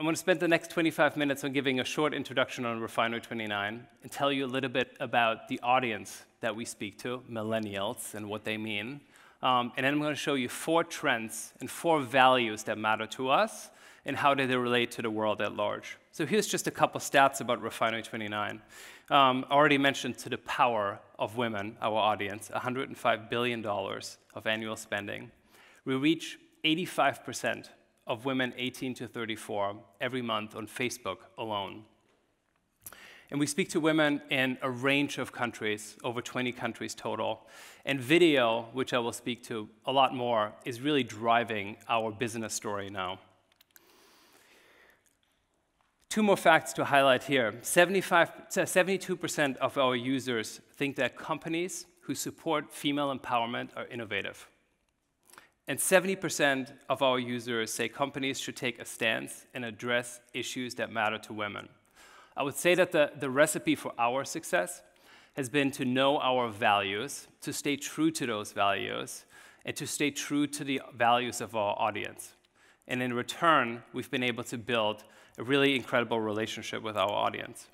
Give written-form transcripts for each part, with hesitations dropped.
I'm going to spend the next 25 minutes on giving a short introduction on Refinery29 and tell you a little bit about the audience that we speak to, Millennials, and what they mean. And then I'm going to show you 4 trends and 4 values that matter to us and how they relate to the world at large. So here's just a couple stats about Refinery29. I already mentioned to the power of women, our audience, $105 billion of annual spending. We reach 85% of women 18 to 34 every month on Facebook alone. And we speak to women in a range of countries, over 20 countries total. And video, which I will speak to a lot more, is really driving our business story now. 2 more facts to highlight here. 72% of our users think that companies who support female empowerment are innovative. And 70% of our users say companies should take a stance and address issues that matter to women. I would say that the recipe for our success has been to know our values, to stay true to those values, and to stay true to the values of our audience. And in return, we've been able to build a really incredible relationship with our audience.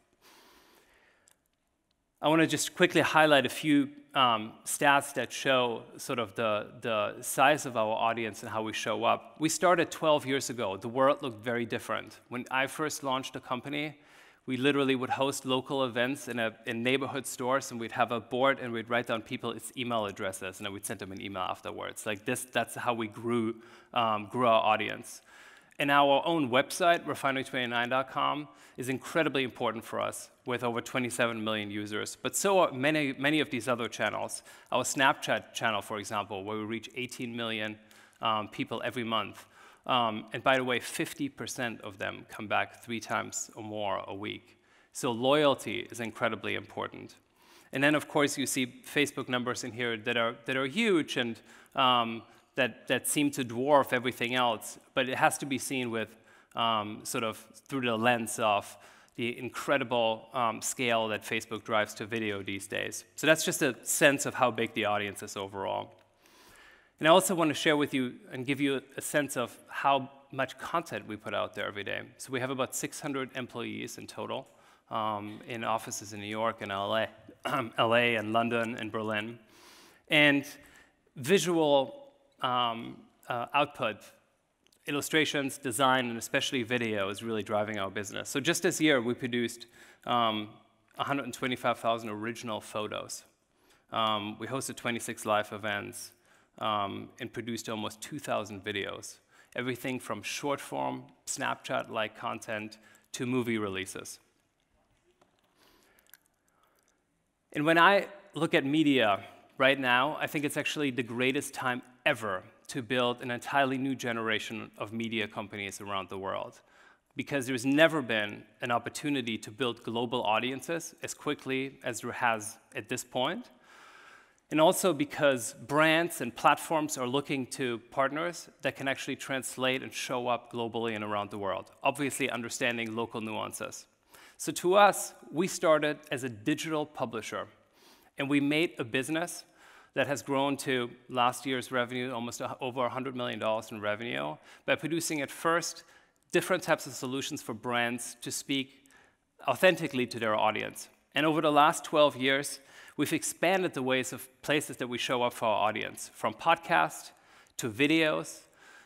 I want to just quickly highlight a few stats that show sort of the size of our audience and how we show up. We started 12 years ago. The world looked very different. When I first launched the company, we literally would host local events in neighborhood stores, and we'd have a board, and we'd write down people's email addresses, and then we'd send them an email afterwards. Like this, that's how we grew our audience. And our own website, refinery29.com, is incredibly important for us, with over 27 million users. But so are many of these other channels. Our Snapchat channel, for example, where we reach 18 million people every month. And by the way, 50% of them come back 3 times or more a week. So loyalty is incredibly important. And then, of course, you see Facebook numbers in here that are huge and that seem to dwarf everything else, but it has to be seen with sort of through the lens of the incredible scale that Facebook drives to video these days. So that's just a sense of how big the audience is overall. And I also want to share with you and give you a sense of how much content we put out there every day. So we have about 600 employees in total in offices in New York and LA and London and Berlin. And visual output, illustrations, design, and especially video is really driving our business. So just this year, we produced 125,000 original photos. We hosted 26 live events and produced almost 2,000 videos, everything from short-form, Snapchat-like content to movie releases. And when I look at media right now, I think it's actually the greatest time ever to build an entirely new generation of media companies around the world, because there's never been an opportunity to build global audiences as quickly as there has at this point. And also because brands and platforms are looking to partners that can actually translate and show up globally and around the world, obviously understanding local nuances. So to us, we started as a digital publisher, and we made a business that has grown to last year's revenue, almost over $100 million in revenue, by producing at first different types of solutions for brands to speak authentically to their audience. And over the last 12 years, we've expanded the ways of places that we show up for our audience, from podcasts to videos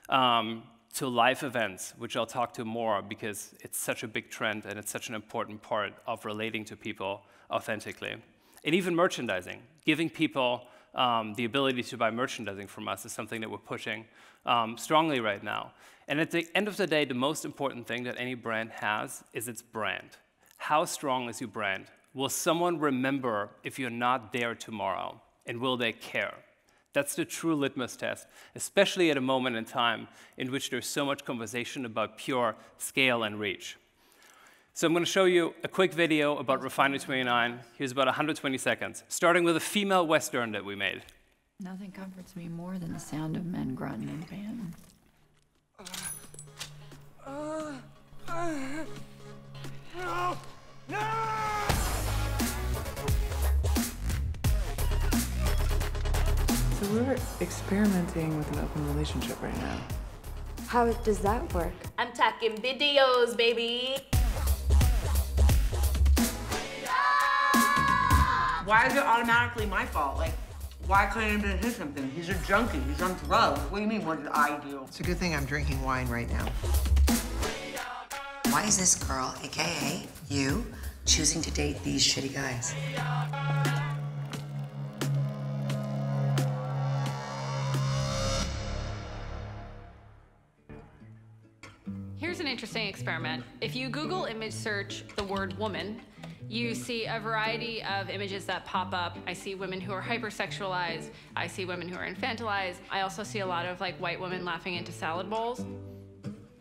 to live events, which I'll talk to more because it's such a big trend and it's such an important part of relating to people authentically. And even merchandising, giving people the ability to buy merchandising from us is something that we're pushing strongly right now. And at the end of the day, the most important thing that any brand has is its brand. How strong is your brand? Will someone remember if you're not there tomorrow? And will they care? That's the true litmus test, especially at a moment in time in which there's so much conversation about pure scale and reach. So I'm going to show you a quick video about Refinery29. Here's about 120 seconds, starting with a female Western that we made. Nothing comforts me more than the sound of men grunting and panting. No! No! So we're experimenting with an open relationship right now. How does that work? I'm talking videos, baby. Why is it automatically my fault? Like, why couldn't it hit something? He's a junkie, he's on drugs. What do you mean, what did I do? It's a good thing I'm drinking wine right now. Why is this girl, AKA you, choosing to date these shitty guys? Here's an interesting experiment. If you Google image search the word woman, you see a variety of images that pop up. I see women who are hypersexualized. I see women who are infantilized. I also see a lot of like white women laughing into salad bowls.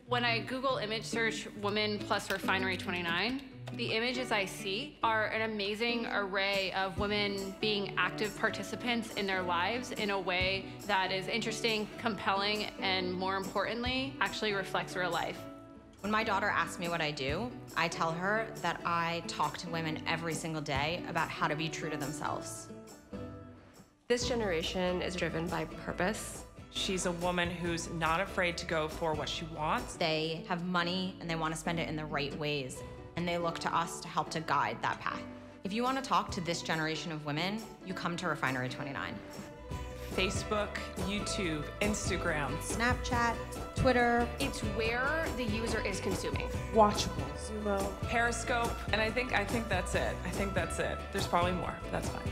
When I Google image search woman plus Refinery29, the images I see are an amazing array of women being active participants in their lives in a way that is interesting, compelling, and more importantly, actually reflects real life. When my daughter asks me what I do, I tell her that I talk to women every single day about how to be true to themselves. This generation is driven by purpose. She's a woman who's not afraid to go for what she wants. They have money and they want to spend it in the right ways, and they look to us to help to guide that path. If you want to talk to this generation of women, you come to Refinery29. Facebook, YouTube, Instagram, Snapchat, Twitter. It's where the user is consuming. Watchable, Zumo, Periscope, and I think that's it. I think that's it. There's probably more. That's fine.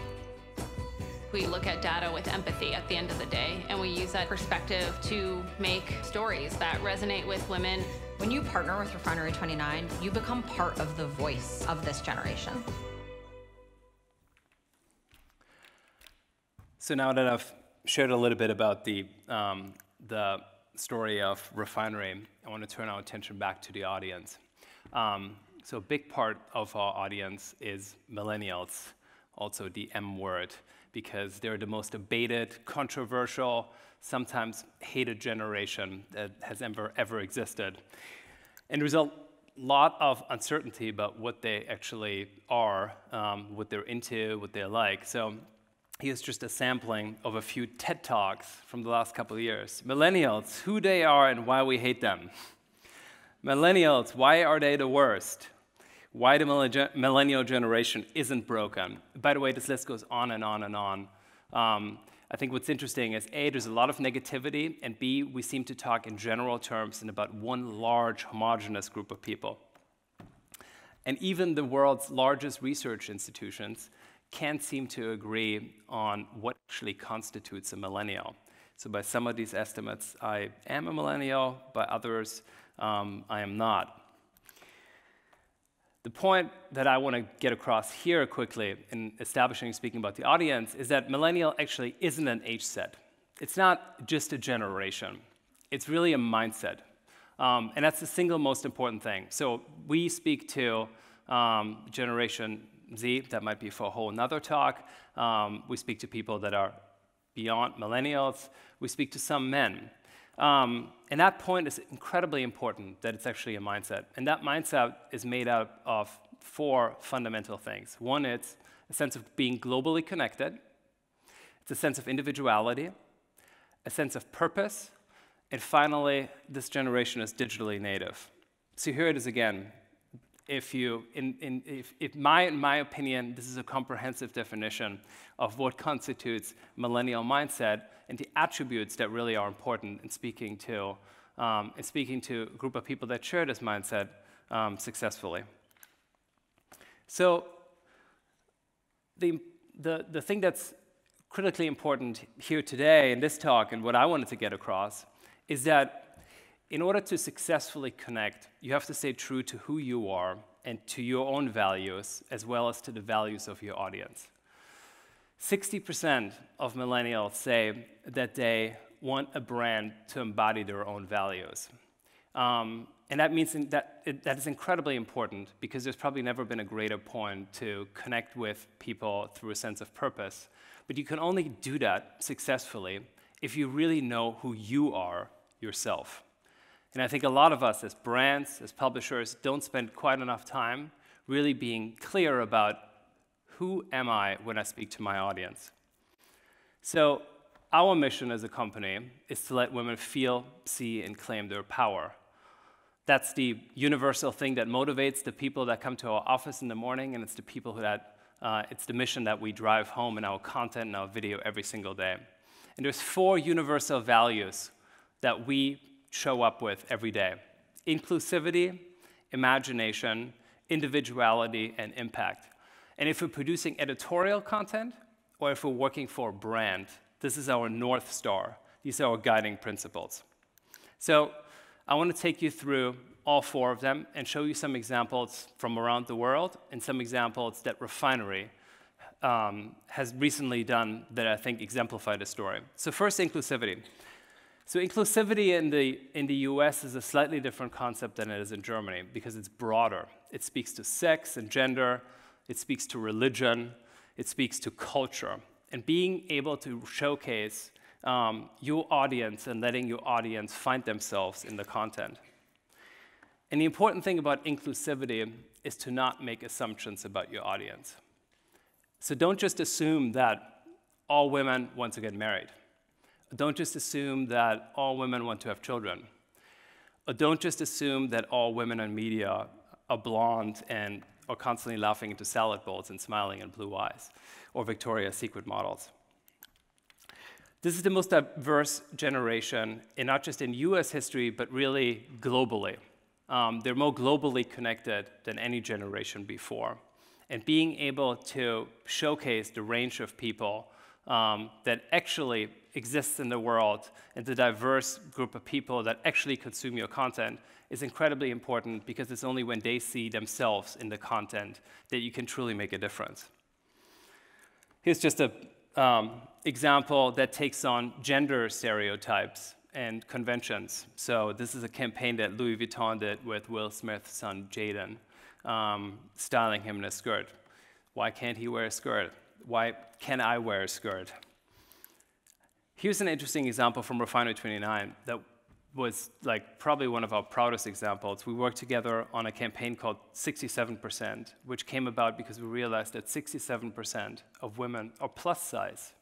We look at data with empathy at the end of the day, and we use that perspective to make stories that resonate with women. When you partner with Refinery29, you become part of the voice of this generation. So now that I've shared a little bit about the story of Refinery, I want to turn our attention back to the audience. So a big part of our audience is Millennials, also the M word, because they're the most debated, controversial, sometimes hated generation that has ever existed. And there's a lot of uncertainty about what they actually are, what they're into, what they like. So here's just a sampling of a few TED Talks from the last couple of years. Millennials, who they are and why we hate them. Millennials, why are they the worst? Why the millennial generation isn't broken. By the way, this list goes on and on and on. I think what's interesting is A, there's a lot of negativity, and B, we seem to talk in general terms in about one large homogenous group of people. And even the world's largest research institutions can't seem to agree on what actually constitutes a millennial. So by some of these estimates, I am a millennial, by others, I am not. The point that I want to get across here quickly in establishing and speaking about the audience is that millennial actually isn't an age set. It's not just a generation. It's really a mindset. And that's the single most important thing. So we speak to Generation Z, that might be for a whole another talk. We speak to people that are beyond millennials. We speak to some men. And that point is incredibly important, that it's actually a mindset. And that mindset is made out of 4 fundamental things. One, it's a sense of being globally connected. It's a sense of individuality, a sense of purpose, and finally, this generation is digitally native. So here it is again. In my opinion, this is a comprehensive definition of what constitutes millennial mindset and the attributes that really are important in speaking to a group of people that share this mindset successfully. So the thing that's critically important here today in this talk and what I wanted to get across is that in order to successfully connect, you have to stay true to who you are and to your own values, as well as to the values of your audience. 60% of millennials say that they want a brand to embody their own values. And that means that is incredibly important, because there's probably never been a greater point to connect with people through a sense of purpose. But you can only do that successfully if you really know who you are yourself. And I think a lot of us as brands, as publishers, don't spend quite enough time really being clear about who am I when I speak to my audience. So our mission as a company is to let women feel, see, and claim their power. That's the universal thing that motivates the people that come to our office in the morning, and it's the people it's the mission that we drive home in our content and our video every single day. And there's 4 universal values that we show up with every day: inclusivity, imagination, individuality, and impact. And if we're producing editorial content, or if we're working for a brand, this is our North Star. These are our guiding principles. So I want to take you through all 4 of them and show you some examples from around the world and some examples that Refinery has recently done that I think exemplify the story. So first, inclusivity. So inclusivity in the US is a slightly different concept than it is in Germany because it's broader. It speaks to sex and gender, it speaks to religion, it speaks to culture. And being able to showcase your audience and letting your audience find themselves in the content. And the important thing about inclusivity is to not make assumptions about your audience. So don't just assume that all women want to get married. Don't just assume that all women want to have children. Or don't just assume that all women in media are blonde and are constantly laughing into salad bowls and smiling and blue eyes, or Victoria's Secret models. This is the most diverse generation, and not just in US history, but really globally. They're more globally connected than any generation before. And being able to showcase the range of people that actually exists in the world and the diverse group of people that actually consume your content is incredibly important, because it's only when they see themselves in the content that you can truly make a difference. Here's just an example that takes on gender stereotypes and conventions. So this is a campaign that Louis Vuitton did with Will Smith's son, Jaden, styling him in a skirt. Why can't he wear a skirt? Why can I wear a skirt? Here's an interesting example from Refinery29 that was probably one of our proudest examples. We worked together on a campaign called 67%, which came about because we realized that 67% of women are plus size,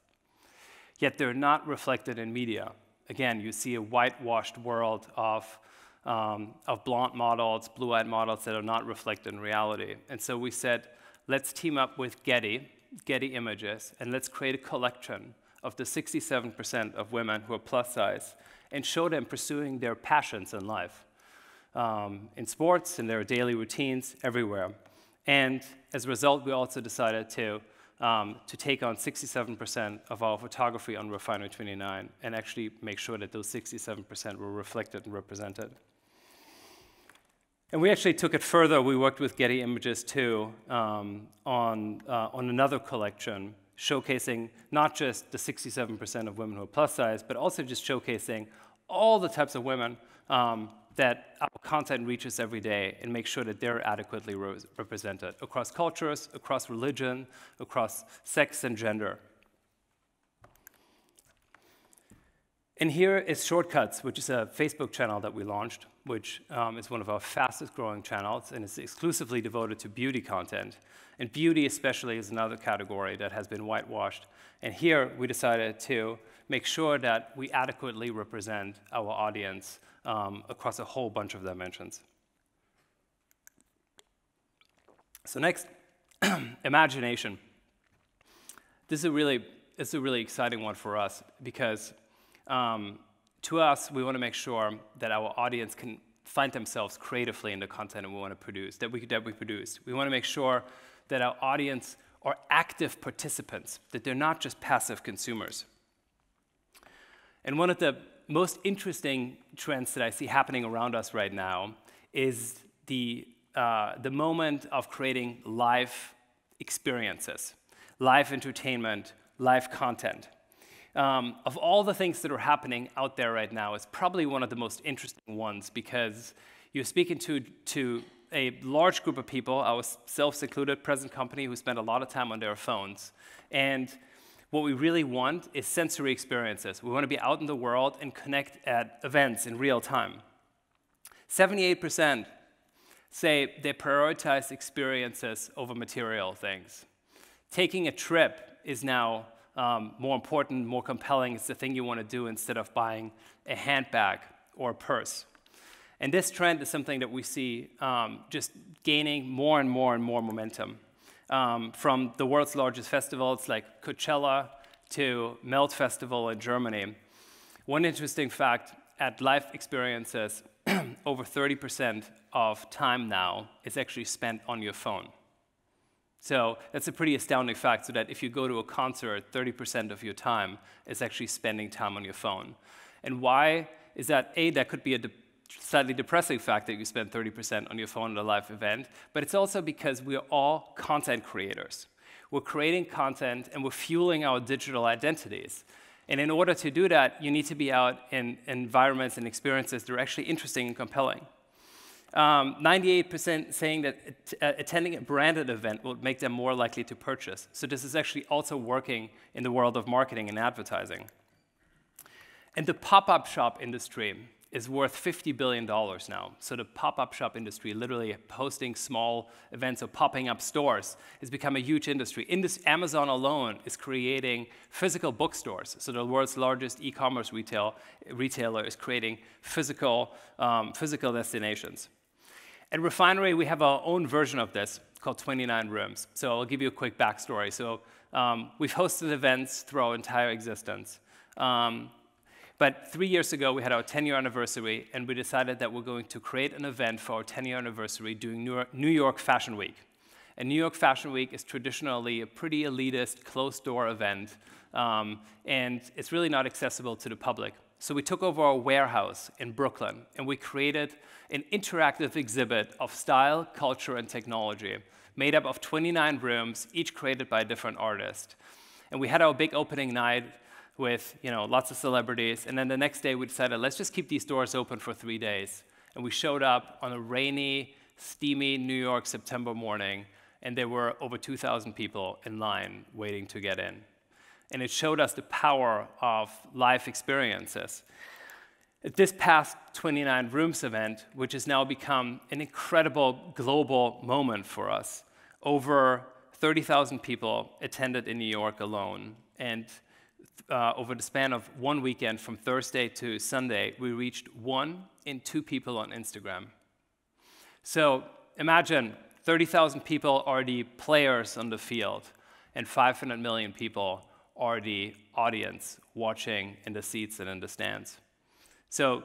yet they're not reflected in media. Again, you see a whitewashed world of blonde models, blue-eyed models that are not reflected in reality. And so we said, let's team up with Getty Images, and let's create a collection of the 67% of women who are plus size and show them pursuing their passions in life, in sports, in their daily routines, everywhere. And as a result, we also decided to take on 67% of our photography on Refinery29 and actually make sure that those 67% were reflected and represented. And we actually took it further. We worked with Getty Images too on another collection, showcasing not just the 67% of women who are plus size, but also just showcasing all the types of women that our content reaches every day, and make sure that they're adequately represented across cultures, across religion, across sex and gender. And here is Shortcuts, which is a Facebook channel that we launched, which is one of our fastest growing channels, and is exclusively devoted to beauty content. And beauty especially is another category that has been whitewashed. And here we decided to make sure that we adequately represent our audience across a whole bunch of dimensions. So next, imagination. This is a really exciting one for us, because to us, we want to make sure that our audience can find themselves creatively in the content that we want to produce, that we produce. We want to make sure that our audience are active participants, that they're not just passive consumers. And one of the most interesting trends that I see happening around us right now is the moment of creating live experiences, live entertainment, live content. Of all the things that are happening out there right now, it's probably one of the most interesting ones, because you're speaking to a large group of people, ourselves included, present company, who spend a lot of time on their phones. And what we really want is sensory experiences. We want to be out in the world and connect at events in real time. 78% say they prioritize experiences over material things. Taking a trip is now more important, more compelling. It's the thing you want to do instead of buying a handbag or a purse. And this trend is something that we see just gaining more and more and more momentum. From the world's largest festivals like Coachella to Melt Festival in Germany. One interesting fact, at live experiences, over 30% of time now is actually spent on your phone. So that's a pretty astounding fact, so that if you go to a concert, 30% of your time is actually spending time on your phone. And why is that? A, that could be a slightly depressing fact that you spend 30% on your phone at a live event, but it's also because we're all content creators. We're creating content and we're fueling our digital identities. And in order to do that, you need to be out in environments and experiences that are actually interesting and compelling. 98% saying that attending a branded event will make them more likely to purchase. So this is actually also working in the world of marketing and advertising. And the pop-up shop industry is worth $50 billion now. So the pop-up shop industry, literally hosting small events or popping up stores, has become a huge industry. Amazon alone is creating physical bookstores. So the world's largest e-commerce retailer is creating physical destinations. At Refinery, we have our own version of this called 29 Rooms. So I'll give you a quick backstory. So we've hosted events through our entire existence. But 3 years ago, we had our 10-year anniversary, and we decided that we're going to create an event for our 10-year anniversary during New York Fashion Week. And New York Fashion Week is traditionally a pretty elitist, closed-door event, and it's really not accessible to the public. So we took over our warehouse in Brooklyn, and we created an interactive exhibit of style, culture, and technology, made up of 29 rooms, each created by a different artist. And we had our big opening night with lots of celebrities, and then the next day we decided, let's just keep these doors open for 3 days. And we showed up on a rainy, steamy New York September morning, and there were over 2,000 people in line waiting to get in. And it showed us the power of live experiences. At this past 29 Rooms event, which has now become an incredible global moment for us, over 30,000 people attended in New York alone, and over the span of one weekend, from Thursday to Sunday, we reached 1 in 2 people on Instagram. So imagine 30,000 people are the players on the field, and 500 million people are the audience watching in the seats and in the stands. So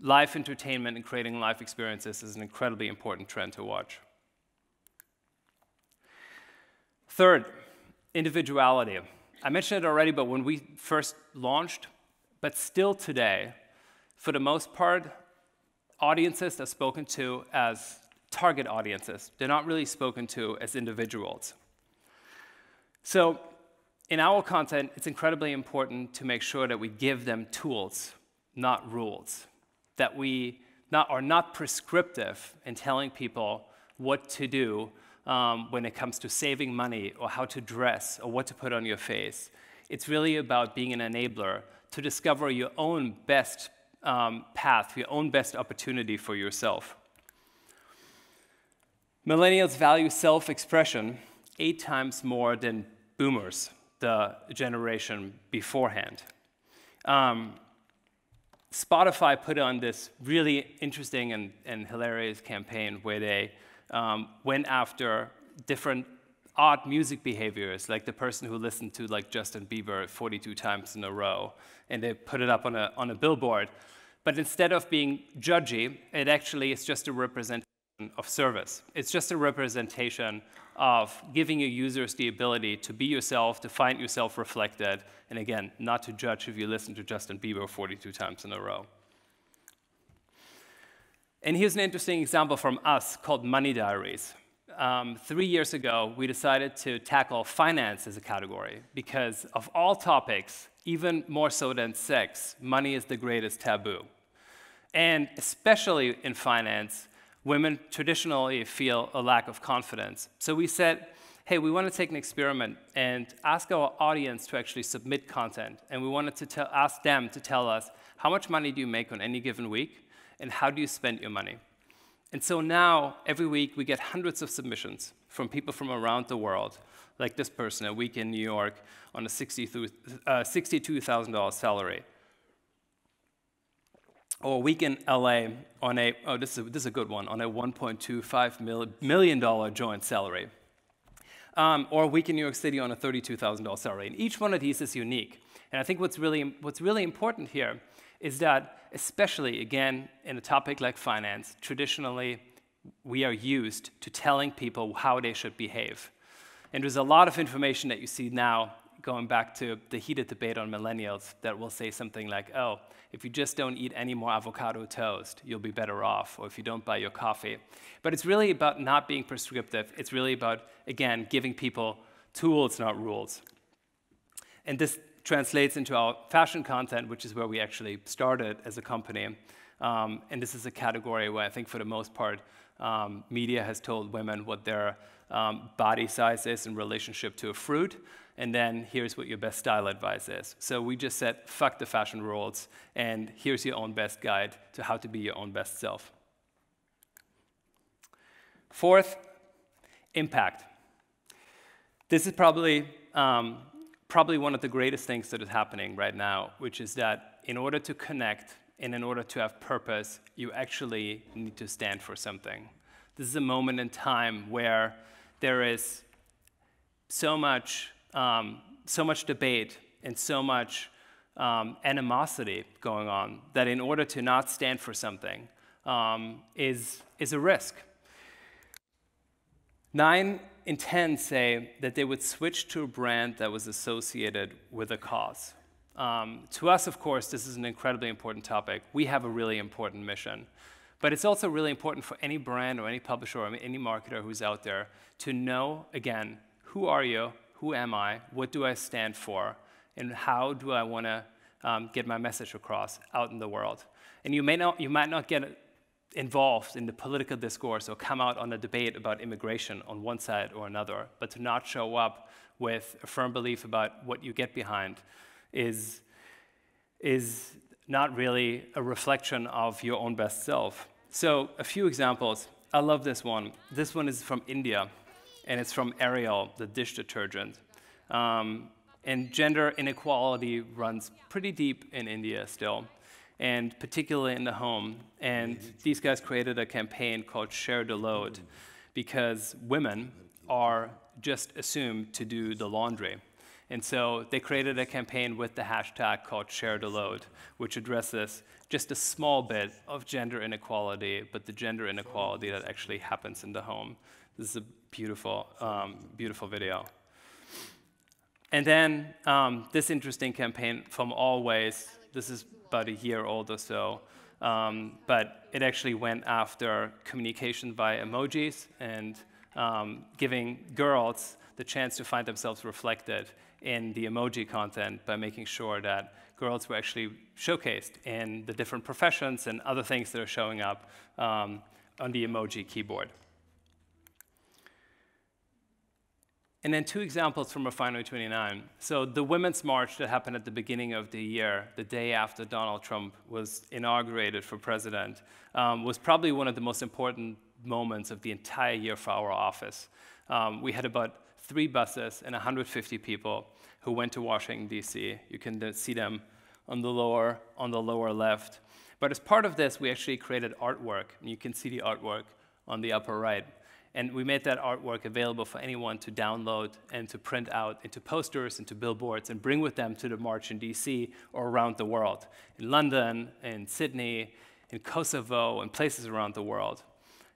live entertainment and creating live experiences is an incredibly important trend to watch. Third, individuality. I mentioned it already, but when we first launched, but still today, for the most part, audiences are spoken to as target audiences. They're not really spoken to as individuals. So in our content, it's incredibly important to make sure that we give them tools, not rules, that we are not prescriptive in telling people what to do when it comes to saving money or how to dress or what to put on your face. It's really about being an enabler to discover your own best path, your own best opportunity for yourself. Millennials value self-expression 8 times more than boomers, the generation beforehand. Spotify put on this really interesting and hilarious campaign where they went after different odd music behaviors, like the person who listened to Justin Bieber 42 times in a row, and they put it up on a billboard. But instead of being judgy, it actually is just a representation of service. It's just a representation of giving your users the ability to be yourself, to find yourself reflected, and again, not to judge if you listen to Justin Bieber 42 times in a row. And here's an interesting example from us called Money Diaries. 3 years ago, we decided to tackle finance as a category because of all topics, even more so than sex, money is the greatest taboo. And especially in finance, women traditionally feel a lack of confidence. So we said, hey, we want to take an experiment and ask our audience to actually submit content. And we wanted to ask them to tell us, how much money do you make on any given week? And how do you spend your money? And so now, every week, we get hundreds of submissions from people from around the world, like this person, a week in New York on a $62,000 salary. Or a week in LA on a, oh, this is a good one, on a $1.25 million joint salary. Or a week in New York City on a $32,000 salary. And each one of these is unique. And I think what's really important here is that, especially, again, in a topic like finance, traditionally, we are used to telling people how they should behave. And there's a lot of information that you see now, going back to the heated debate on millennials, that will say something like, oh, if you just don't eat any more avocado toast, you'll be better off, or if you don't buy your coffee. But it's really about not being prescriptive. It's really about, again, giving people tools, not rules. And this translates into our fashion content, which is where we actually started as a company. And this is a category where I think for the most part, media has told women what their body size is in relationship to a fruit, and then here's what your best style advice is. So we just said, fuck the fashion rules, and here's your own best guide to how to be your own best self. Fourth, impact. This is probably one of the greatest things that is happening right now, which is that in order to connect and in order to have purpose, you actually need to stand for something. This is a moment in time where there is so much debate and so much animosity going on that in order to not stand for something is a risk. 9 in 10 say that they would switch to a brand that was associated with a cause. To us, of course, this is an incredibly important topic. We have a really important mission. But it's also really important for any brand or any publisher or any marketer who's out there to know, again, who are you, who am I, what do I stand for, and how do I want to get my message across out in the world. And you might not get involved in the political discourse or come out on a debate about immigration on one side or another, but to not show up with a firm belief about what you get behind is not really a reflection of your own best self. So a few examples. I love this one. This one is from India, and it's from Ariel, the dish detergent. And gender inequality runs pretty deep in India still, and particularly in the home. And these guys created a campaign called Share the Load, because women are just assumed to do the laundry. And so they created a campaign with the hashtag called Share the Load, which addresses just a small bit of gender inequality, but the gender inequality that actually happens in the home. This is a beautiful, beautiful video. And then this interesting campaign from Always. This is about a year old or so, but it actually went after communication via emojis and giving girls the chance to find themselves reflected in the emoji content by making sure that girls were actually showcased in the different professions and other things that are showing up on the emoji keyboard. And then 2 examples from Refinery29. So the Women's March that happened at the beginning of the year, the day after Donald Trump was inaugurated for president, was probably one of the most important moments of the entire year for our office. We had about 3 buses and 150 people who went to Washington, D.C. You can see them on the lower left. But as part of this, we actually created artwork. And you can see the artwork on the upper right. And we made that artwork available for anyone to download and to print out into posters, into billboards, and bring with them to the march in D.C. or around the world, in London, in Sydney, in Kosovo, and places around the world.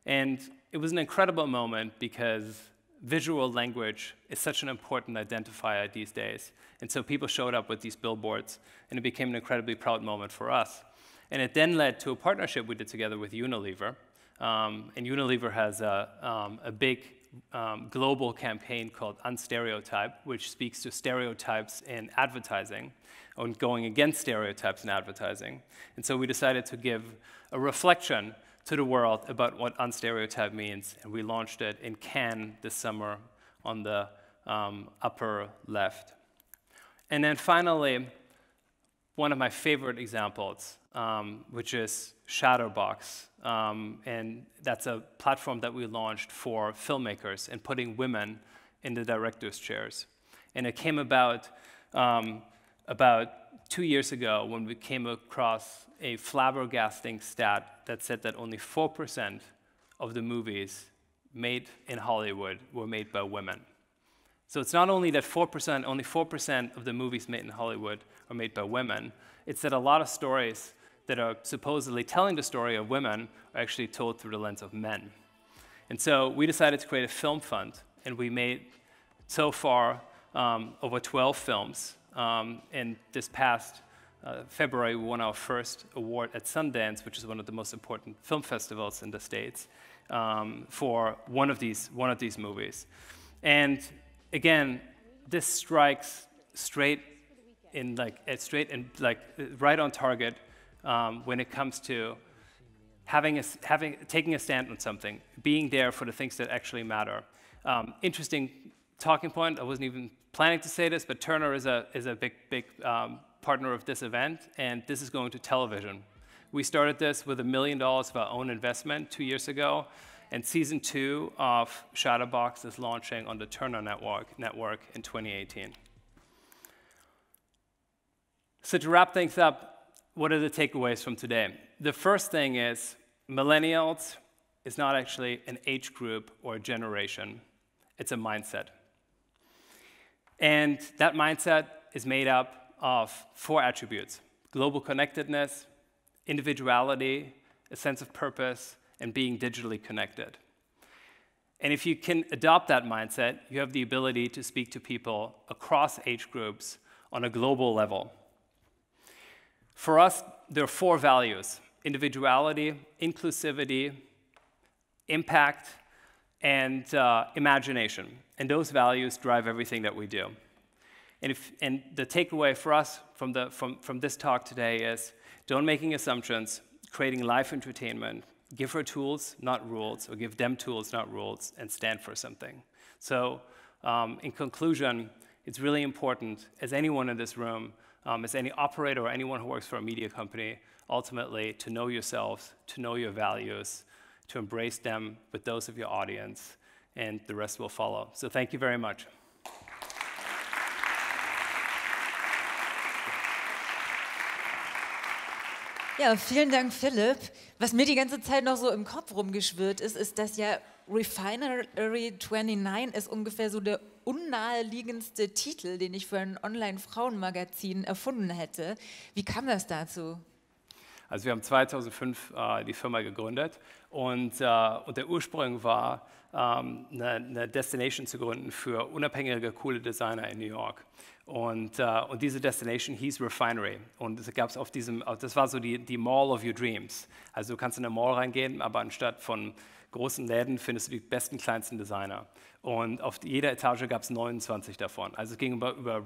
And it was an incredible moment because visual language is such an important identifier these days. And so people showed up with these billboards, and it became an incredibly proud moment for us. And it then led to a partnership we did together with Unilever. And Unilever has a big global campaign called Unstereotype, which speaks to stereotypes in advertising, and going against stereotypes in advertising. And so we decided to give a reflection to the world about what unstereotype means, and we launched it in Cannes this summer on the upper left. And then finally, one of my favorite examples, which is Shadowbox. And that's a platform that we launched for filmmakers and putting women in the director's chairs. And it came about 2 years ago when we came across a flabbergasting stat that said that only 4% of the movies made in Hollywood were made by women. So it's not only that only 4% of the movies made in Hollywood are made by women, it's that a lot of stories that are supposedly telling the story of women are actually told through the lens of men. And so we decided to create a film fund, and we made, so far, over 12 films. And this past February, we won our first award at Sundance, which is one of the most important film festivals in the States, for one of these movies. And again, this strikes straight in right on target when it comes to taking a stand on something, being there for the things that actually matter. Interesting talking point. I wasn't even planning to say this, but Turner is a big partner of this event, and this is going to television. We started this with $1 million of our own investment 2 years ago, and season 2 of Shadowbox is launching on the Turner network in 2018. So to wrap things up, what are the takeaways from today? The first thing is Millennials is not actually an age group or a generation. It's a mindset. And that mindset is made up of 4 attributes: global connectedness, individuality, a sense of purpose, and being digitally connected. And if you can adopt that mindset, you have the ability to speak to people across age groups on a global level. For us, there are 4 values: individuality, inclusivity, impact, and imagination. And those values drive everything that we do. And the takeaway for us from this talk today is, don't making assumptions, creating live entertainment, give her tools, not rules, or give them tools, not rules, and stand for something. So in conclusion, it's really important, as anyone in this room, as any operator or anyone who works for a media company, ultimately to know yourselves, to know your values, to embrace them with those of your audience, and the rest will follow. So thank you very much. Ja, vielen Dank, Philipp. Was mir die ganze Zeit noch so im Kopf rumgeschwirrt ist, dass ja Refinery29 ist ungefähr so der unnaheliegendste Titel, den ich für ein Online-Frauenmagazin erfunden hätte. Wie kam das dazu? Also wir haben 2005 die Firma gegründet und der Ursprung war, eine Destination zu gründen für unabhängige, coole Designer in New York. Und diese Destination hieß Refinery. Und es gab auf das war so die Mall of your dreams. Also du kannst in eine Mall reingehen, aber anstatt von großen Läden findest du die besten, kleinsten Designer. Und auf jeder Etage gab es 29 davon. Also es ging über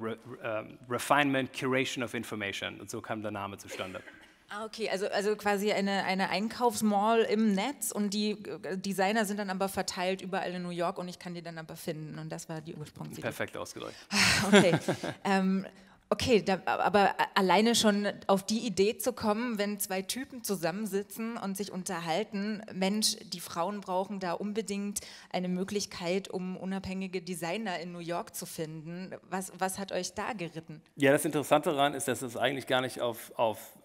Refinement, Curation of Information. Und so kam der Name zustande. Ah, okay, also quasi eine Einkaufsmall im Netz, und die Designer sind dann aber verteilt überall in New York, und ich kann die dann aber finden, und das war die Ursprungsidee. Perfekt ausgedrückt. Okay, okay, aber alleine schon auf die Idee zu kommen, wenn 2 Typen zusammensitzen und sich unterhalten, Mensch, die Frauen brauchen da unbedingt eine Möglichkeit, um unabhängige Designer in New York zu finden. Was hat euch da geritten? Ja, das Interessante daran ist, dass es eigentlich gar nicht auf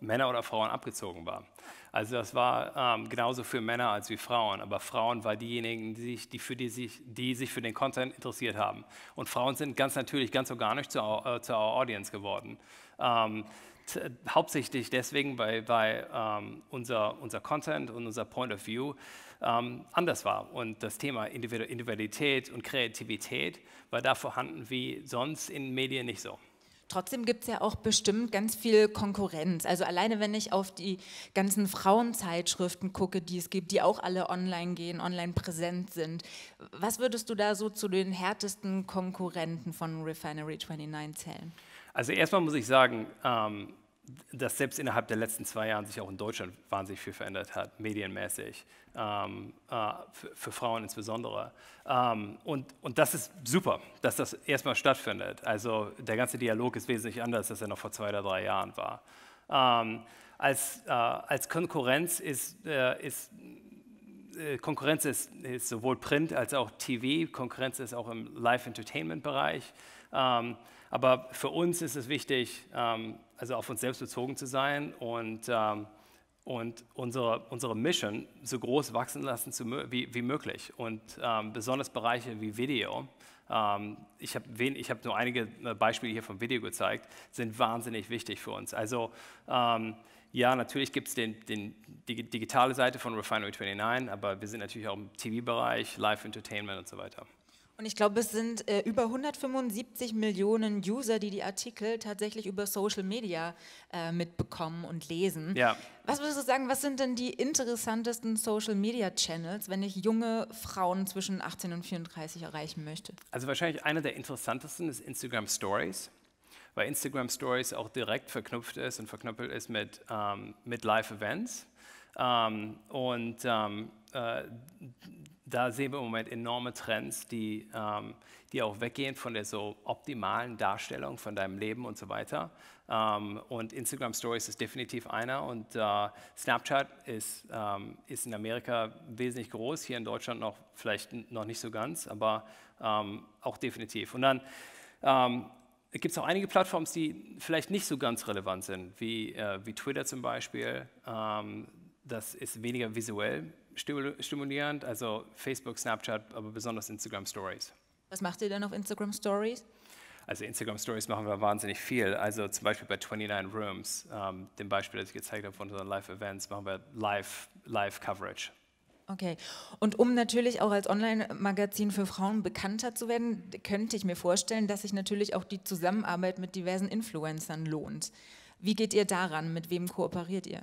Männer oder Frauen abgezogen war. Also das war genauso für Männer als wie Frauen, aber Frauen waren diejenigen, die sich für den Content interessiert haben. Und Frauen sind ganz natürlich, ganz organisch zu our Audience geworden. Hauptsächlich deswegen, weil unser Content und unser Point of View anders war. Und das Thema Individualität und Kreativität war da vorhanden wie sonst in Medien nicht so. Trotzdem gibt es ja auch bestimmt ganz viel Konkurrenz. Also alleine, wenn ich auf die ganzen Frauenzeitschriften gucke, die es gibt, die auch alle online gehen, online präsent sind. Was würdest du da so zu den härtesten Konkurrenten von Refinery29 zählen? Also erstmal muss ich sagen, dass selbst innerhalb der letzten 2 Jahren sich auch in Deutschland wahnsinnig viel verändert hat, medienmäßig, für Frauen insbesondere. Und das ist super, dass das erstmal stattfindet. Also der ganze Dialog ist wesentlich anders, als er noch vor 2 oder 3 Jahren war. Als Konkurrenz ist sowohl Print als auch TV, Konkurrenz ist auch im Live-Entertainment-Bereich. Aber für uns ist es wichtig, also auf uns selbst bezogen zu sein und unsere Mission so groß wachsen lassen wie möglich. Und besonders Bereiche wie Video, ich habe nur einige Beispiele hier vom Video gezeigt, sind wahnsinnig wichtig für uns. Also ja, natürlich gibt es die digitale Seite von Refinery29, aber wir sind natürlich auch im TV-Bereich, Live-Entertainment und so weiter. Und ich glaube, es sind über 175 Millionen User, die Artikel tatsächlich über Social Media mitbekommen und lesen. Ja. Was würdest du sagen, was sind denn die interessantesten Social Media Channels, wenn ich junge Frauen zwischen 18 und 34 erreichen möchte? Also wahrscheinlich einer der interessantesten ist Instagram Stories, weil Instagram Stories auch direkt verknüpft ist und verknüppelt ist mit Live-Events. Da sehen wir im Moment enorme Trends, die auch weggehen von der so optimalen Darstellung von deinem Leben und so weiter. Und Instagram Stories ist definitiv einer. Und Snapchat ist in Amerika wesentlich groß, hier in Deutschland vielleicht noch nicht so ganz, aber auch definitiv. Und dann gibt es auch einige Plattformen, die vielleicht nicht so ganz relevant sind, wie Twitter zum Beispiel. Das ist weniger visuell stimulierend, also Facebook, Snapchat, aber besonders Instagram Stories. Was macht ihr denn auf Instagram Stories? Also Instagram Stories machen wir wahnsinnig viel. Also zum Beispiel bei 29 Rooms, dem Beispiel, das ich gezeigt habe von unseren Live-Events, machen wir Live-Coverage. Okay. Und um natürlich auch als Online-Magazin für Frauen bekannter zu werden, könnte ich mir vorstellen, dass sich natürlich auch die Zusammenarbeit mit diversen Influencern lohnt. Wie geht ihr daran? Mit wem kooperiert ihr?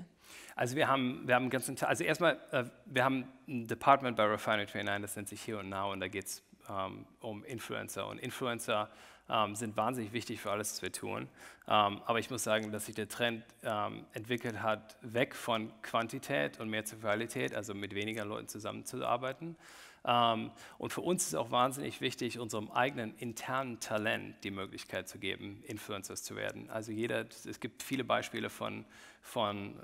Also wir haben einen ganzen Tag, also erstmal, wir haben ein Department bei Refinery29, das nennt sich Here and Now, und da geht es um Influencer. Und Influencer sind wahnsinnig wichtig für alles, was wir tun. Aber ich muss sagen, dass sich der Trend entwickelt hat, weg von Quantität und mehr zur Qualität, also mit weniger Leuten zusammenzuarbeiten. Und für uns ist auch wahnsinnig wichtig, unserem eigenen internen Talent die Möglichkeit zu geben, Influencers zu werden. Also es gibt viele Beispiele von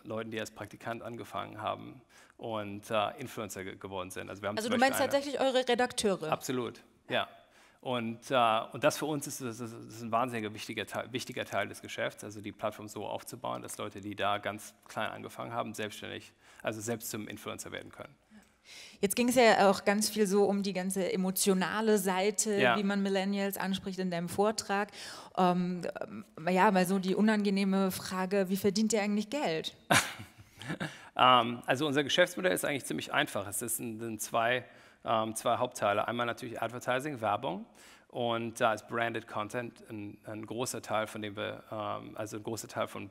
Leuten, die als Praktikant angefangen haben und Influencer geworden sind. Also du meinst tatsächlich eure Redakteure? Absolut, ja. Und das für uns ist ein wahnsinnig wichtiger Teil des Geschäfts, also die Plattform so aufzubauen, dass Leute, die da ganz klein angefangen haben, selbst zum Influencer werden können. Jetzt ging es ja auch ganz viel so um die ganze emotionale Seite, ja, wie man Millennials anspricht in deinem Vortrag. Ja, mal so die unangenehme Frage, wie verdient ihr eigentlich Geld? Also unser Geschäftsmodell ist eigentlich ziemlich einfach. Es sind zwei Hauptteile. Einmal natürlich Advertising, Werbung. Und da ist Branded Content ein großer Teil, von dem wir, also ein großer Teil von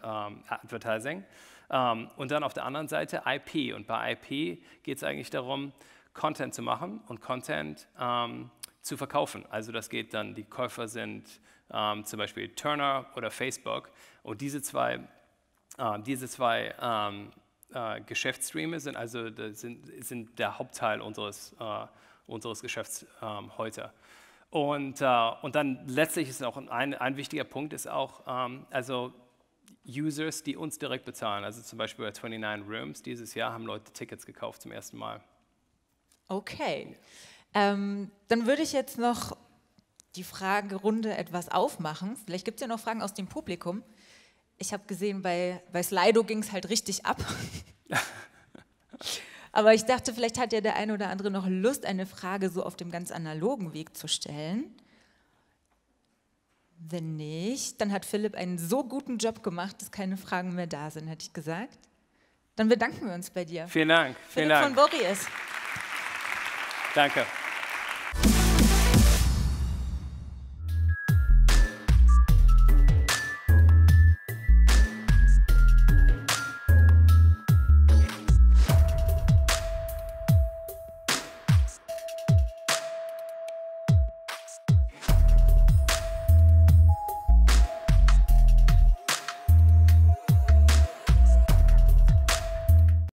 Advertising. Und dann auf der anderen Seite IP. Und bei IP geht es eigentlich darum, Content zu machen und Content zu verkaufen. Also das geht dann, die Käufer sind zum Beispiel Turner oder Facebook. Und diese zwei Geschäftsstreame sind der Hauptteil unseres Geschäfts heute. Und dann letztlich ist auch ein wichtiger Punkt ist auch, also Users, die uns direkt bezahlen. Also zum Beispiel bei 29 Rooms dieses Jahr haben Leute Tickets gekauft zum ersten Mal. Okay. Dann würde ich jetzt noch die Fragerunde etwas aufmachen. Vielleicht gibt es ja noch Fragen aus dem Publikum. Ich habe gesehen, bei Slido ging es halt richtig ab. Aber ich dachte, vielleicht hat ja der eine oder andere noch Lust, eine Frage so auf dem ganz analogen Weg zu stellen. Wenn nicht, dann hat Philipp einen so guten Job gemacht, dass keine Fragen mehr da sind, hätte ich gesagt. Dann bedanken wir uns bei dir. Vielen Dank. Philippe von Borries. Danke.